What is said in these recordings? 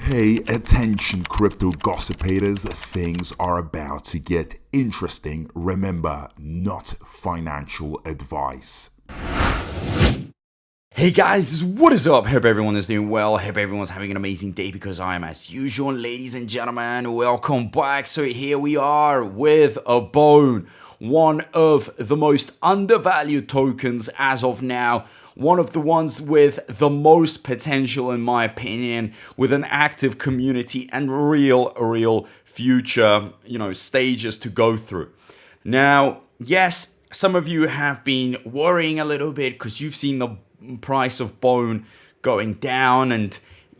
Hey, attention crypto gossipators, things are about to get interesting. Remember, not financial advice. Hey guys, what is up? Hope everyone is doing well. Hope everyone's having an amazing day because I am as usual. Ladies and gentlemen, welcome back. So here we are with a bone. One of the most undervalued tokens as of now. One of the ones with the most potential in my opinion, with an active community and real future, stages to go through. Now, yes, some of you have been worrying a little bit because you've seen the price of bone going down, and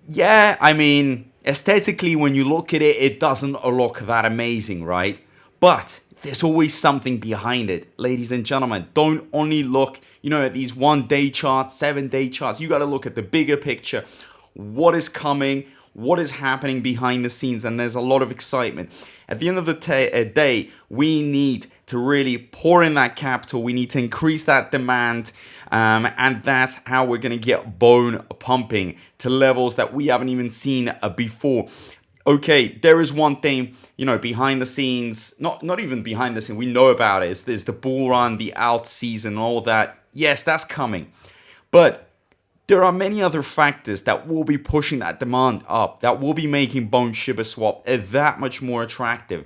yeah, I mean, aesthetically when you look at it, it doesn't look that amazing, right? But there's always something behind it, ladies and gentlemen. Don't only look, at these 1 day charts, 7 day charts. You got to look at the bigger picture. What is coming? What is happening behind the scenes? And there's a lot of excitement. At the end of the day, we need to really pour in that capital. We need to increase that demand. And that's how we're going to get bone pumping to levels that we haven't even seen before. Okay, there is one thing, behind the scenes, not even behind the scenes, we know about it. There's the bull run, the alt season, all that. Yes, that's coming. But there are many other factors that will be pushing that demand up, that will be making Bone Shibaswap that much more attractive.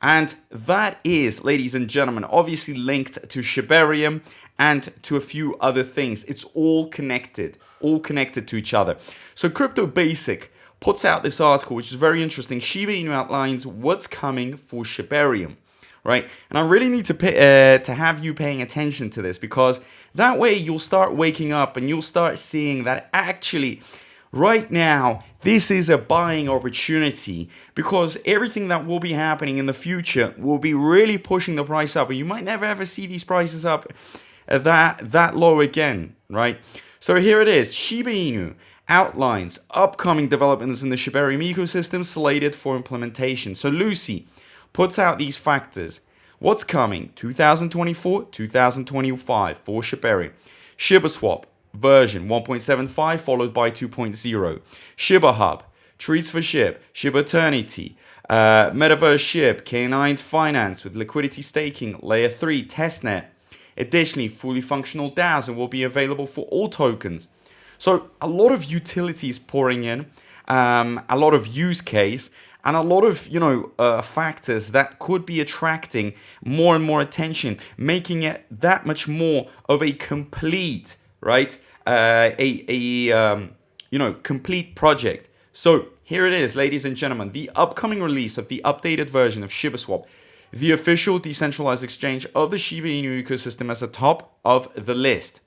And that is, ladies and gentlemen, obviously linked to Shibarium and to a few other things. It's all connected to each other. So Crypto Basic puts out this article, which is very interesting. Shiba Inu outlines what's coming for Shibarium, right? And I really need to have you paying attention to this, because that way you'll start waking up and you'll start seeing that actually right now this is a buying opportunity, because everything that will be happening in the future will be really pushing the price up, and you might never ever see these prices up that low again, right? So here it is. Shiba Inu outlines upcoming developments in the Shibarium ecosystem slated for implementation. So Lucie puts out these factors. What's coming? 2024, 2025 for Shibarium. Shibaswap version 1.75 followed by 2.0. Shiba Hub, Trees for Shib, Shiba Eternity, Metaverse Shib, K9's Finance with liquidity staking, Layer 3 testnet. Additionally, fully functional DAOs and will be available for all tokens. So a lot of utilities pouring in, a lot of use case, and a lot of factors that could be attracting more and more attention, making it that much more of a complete, right? Complete project. So here it is, ladies and gentlemen, the upcoming release of the updated version of Shibaswap, the official decentralized exchange of the Shiba Inu ecosystem, as the top of the list.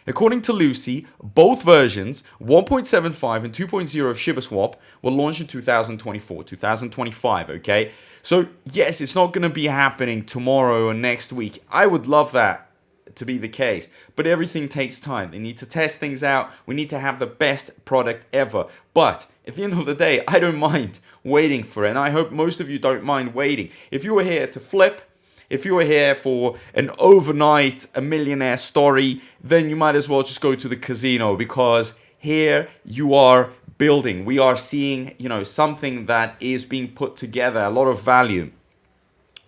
According to Lucie, both versions, 1.75 and 2.0 of Shibaswap, will launch in 2024, 2025, okay? So, yes, it's not going to be happening tomorrow or next week. I would love that to be the case, but everything takes time. They need to test things out. We need to have the best product ever. But at the end of the day, I don't mind waiting for it, and I hope most of you don't mind waiting. If you were here to flip, if you were here for an overnight, a millionaire story, then you might as well just go to the casino, because here you are building. We are seeing, something that is being put together, a lot of value.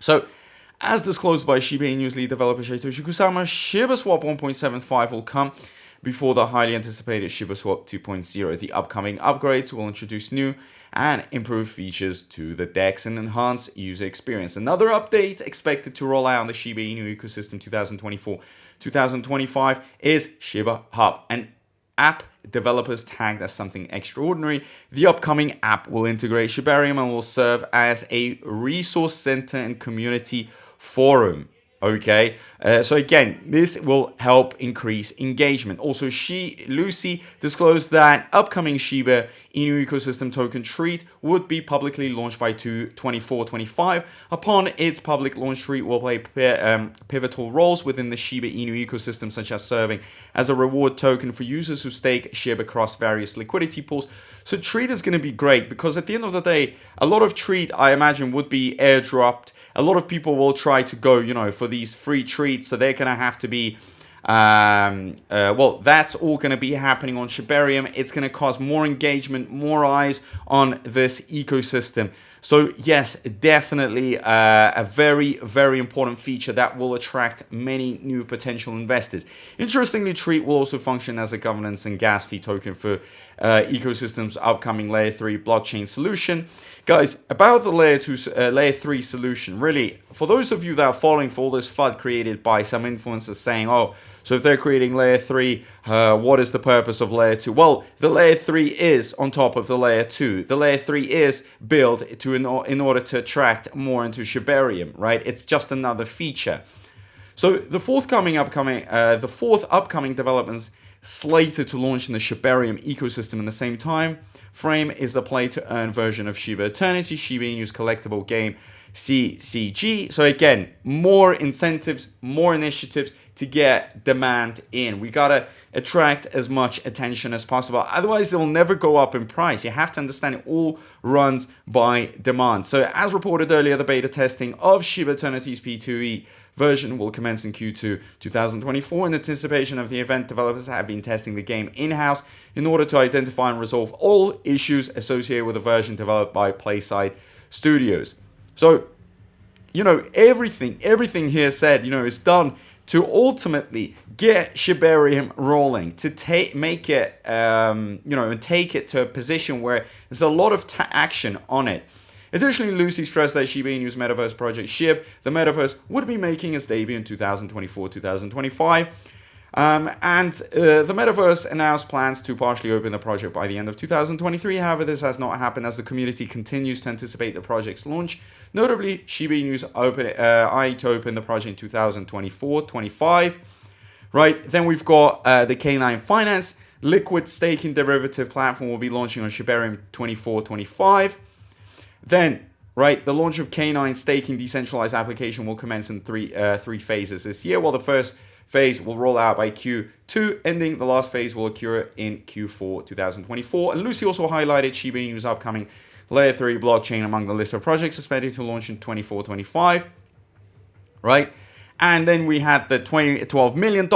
So, as disclosed by Shiba Inu's lead developer Shytoshi Kusama, Shibaswap 1.75 will come before the highly anticipated Shibaswap 2.0. The upcoming upgrades will introduce new and improved features to the DEX and enhance user experience. Another update expected to roll out on the Shiba Inu ecosystem 2024-2025 is Shiba Hub, an app developers tagged as something extraordinary. The upcoming app will integrate Shibarium and will serve as a resource center and community forum. Okay, so again, this will help increase engagement. Also, Lucie disclosed that upcoming Shiba Inu ecosystem token Treat would be publicly launched by 2024-25. Upon its public launch, Treat will play pivotal roles within the Shiba Inu ecosystem, such as serving as a reward token for users who stake SHIB across various liquidity pools. So Treat is going to be great, because at the end of the day, a lot of Treat, I imagine, would be airdropped. A lot of people will try to go, for these free treats, so they're going to have to be Well, that's all going to be happening on Shibarium. It's going to cause more engagement, more eyes on this ecosystem. So yes, definitely a very, very important feature that will attract many new potential investors. Interestingly, Treat will also function as a governance and gas fee token for ecosystem's upcoming Layer 3 blockchain solution. Guys, about the Layer 3 solution, really, for those of you that are falling for all this FUD created by some influencers saying, oh, so if they're creating Layer 3, what is the purpose of Layer 2? Well, the Layer 3 is on top of the Layer 2. The Layer 3 is built in order to attract more into Shibarium, right? It's just another feature. So the fourth upcoming developments slated to launch in the Shibarium ecosystem in the same time frame is the play-to-earn version of Shiba Eternity, Shiba Inu's collectible game CCG. So again, more incentives, more initiatives to get demand in. We gotta attract as much attention as possible. Otherwise, it will never go up in price. You have to understand it all runs by demand. So as reported earlier, the beta testing of Shiba Eternity's P2E version will commence in Q2 2024. In anticipation of the event, developers have been testing the game in-house in order to identify and resolve all issues associated with the version developed by Playside Studios. So, everything here said, is done to ultimately get Shibarium rolling, to make it, and take it to a position where there's a lot of action on it. Additionally, Lucie stressed that Shiba Inu's metaverse project Shib, the metaverse, would be making its debut in 2024-2025. The metaverse announced plans to partially open the project by the end of 2023. However, this has not happened as the community continues to anticipate the project's launch. Notably, Shiba Inu's eyeing to open the project in 2024-25. Right, then we've got the K9 Finance liquid staking derivative platform will be launching on Shibarium 24-25. Then, right, the launch of K9 staking decentralized application will commence in three phases this year, while the first phase will roll out by Q2, ending the last phase will occur in Q4 2024. And Lucie also highlighted Shiba Inu's upcoming Layer 3 blockchain among the list of projects expected to launch in 24-25, right? And then we had the $12 million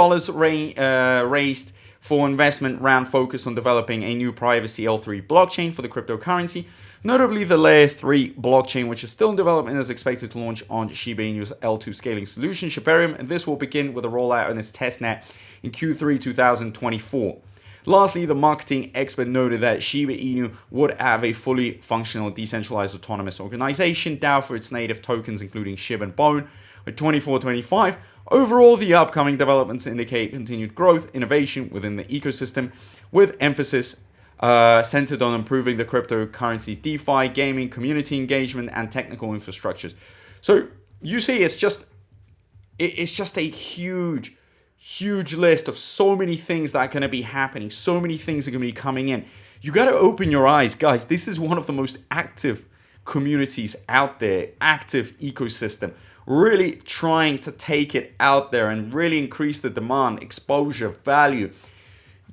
raised for investment round focused on developing a new privacy L3 blockchain for the cryptocurrency. Notably, the Layer 3 blockchain, which is still in development, is expected to launch on Shiba Inu's L2 scaling solution, Shibarium, and this will begin with a rollout on its testnet in Q3 2024. Lastly, the marketing expert noted that Shiba Inu would have a fully functional decentralized autonomous organization, DAO for its native tokens, including Shib and Bone, by 24-25. Overall, the upcoming developments indicate continued growth, innovation within the ecosystem, with emphasis centered on improving the cryptocurrency's DeFi, gaming, community engagement, and technical infrastructures. So you see, it's just a huge list of so many things that are going to be happening. So many things are going to be coming in. You got to open your eyes, guys. This is one of the most active communities out there, active ecosystem, really trying to take it out there and really increase the demand, exposure, value.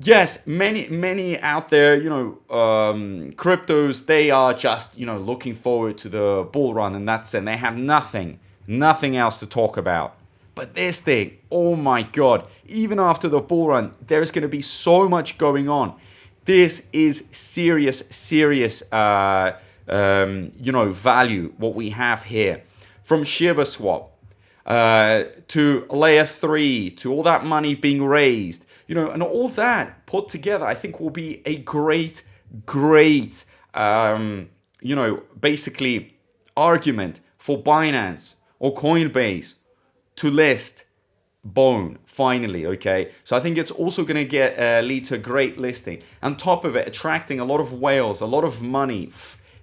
Yes, many out there, cryptos, they are just, looking forward to the bull run, and that's it. They have nothing else to talk about. But this thing, oh my God, even after the bull run, there's going to be so much going on. This is serious, value, what we have here. From Shibaswap to Layer 3, to all that money being raised, and all that put together, I think will be a great, basically argument for Binance or Coinbase to list Bone finally, okay? So I think it's also going to lead to a great listing. On top of it, attracting a lot of whales, a lot of money.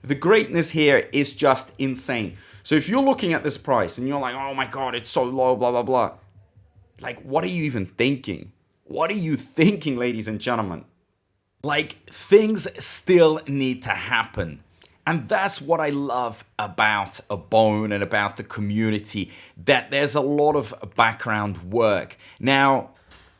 The greatness here is just insane. So if you're looking at this price and you're like, oh my God, it's so low, blah, blah, blah. Like, what are you even thinking? What are you thinking, ladies and gentlemen? Like, things still need to happen. And that's what I love about a Bone and about the community, that there's a lot of background work. Now,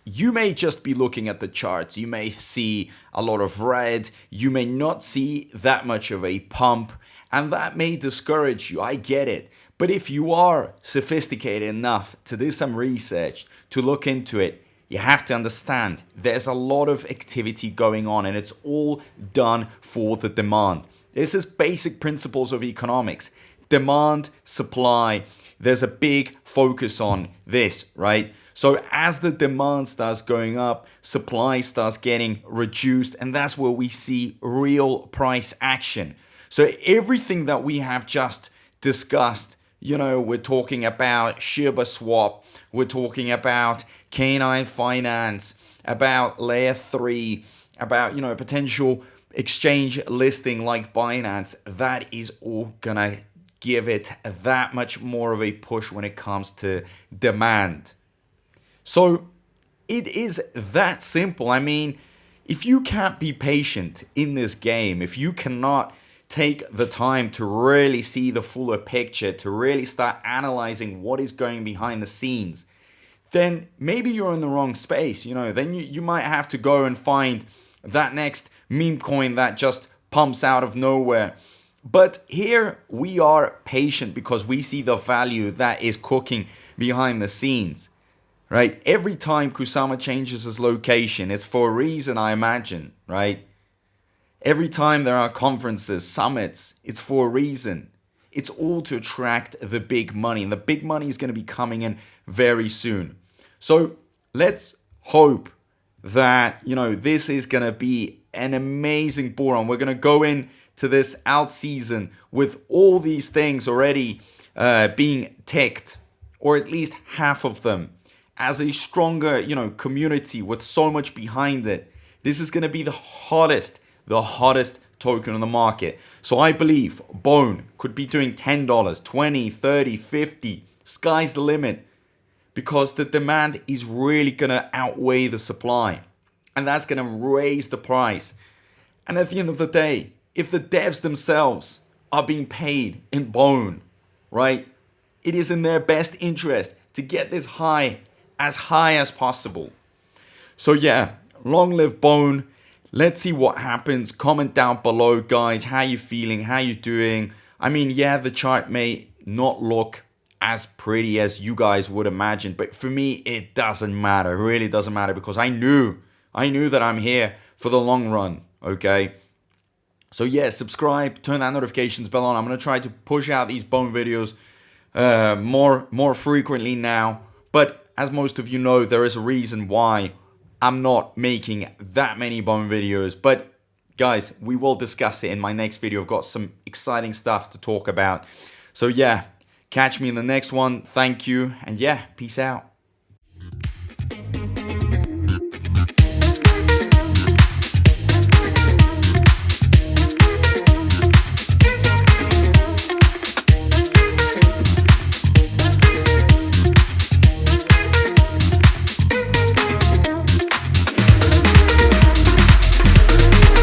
you may just be looking at the charts. You may see a lot of red. You may not see that much of a pump. And that may discourage you. I get it. But if you are sophisticated enough to do some research, to look into it, you have to understand there's a lot of activity going on and it's all done for the demand. This is basic principles of economics. Demand, supply, there's a big focus on this, right? So as the demand starts going up, supply starts getting reduced, and that's where we see real price action. So everything that we have just discussed, we're talking about Shibaswap, we're talking about Canine Finance, about Layer 3, about, potential exchange listing like Binance, that is all gonna give it that much more of a push when it comes to demand. So it is that simple. I mean, if you can't be patient in this game, if you cannot take the time to really see the fuller picture, to really start analyzing what is going behind the scenes, then maybe you're in the wrong space. Then you might have to go and find that next meme coin that just pumps out of nowhere. But here we are patient because we see the value that is cooking behind the scenes, right? Every time Kusama changes his location, it's for a reason, I imagine, right? Every time there are conferences, summits, it's for a reason. It's all to attract the big money, and the big money is going to be coming in very soon. So let's hope that, this is going to be an amazing bull run. We're going to go in to this out season with all these things already being ticked, or at least half of them, as a stronger, community with so much behind it. This is going to be the hottest token on the market. So I believe Bone could be doing $10, $20, $30, $50. Sky's the limit, because the demand is really going to outweigh the supply, and that's going to raise the price. And at the end of the day, if the devs themselves are being paid in Bone, right, it is in their best interest to get this high as possible. So yeah, long live Bone. Let's see what happens. Comment down below, guys. How you feeling? How you doing? I mean, yeah, the chart may not look as pretty as you guys would imagine, but for me, it doesn't matter. It really doesn't matter, because I knew that I'm here for the long run, okay? So yeah, subscribe, turn that notifications bell on. I'm going to try to push out these Bone videos more frequently now. But as most of you know, there is a reason why I'm not making that many Bone videos. But guys, we will discuss it in my next video. I've got some exciting stuff to talk about. So yeah, catch me in the next one. Thank you. And yeah, peace out.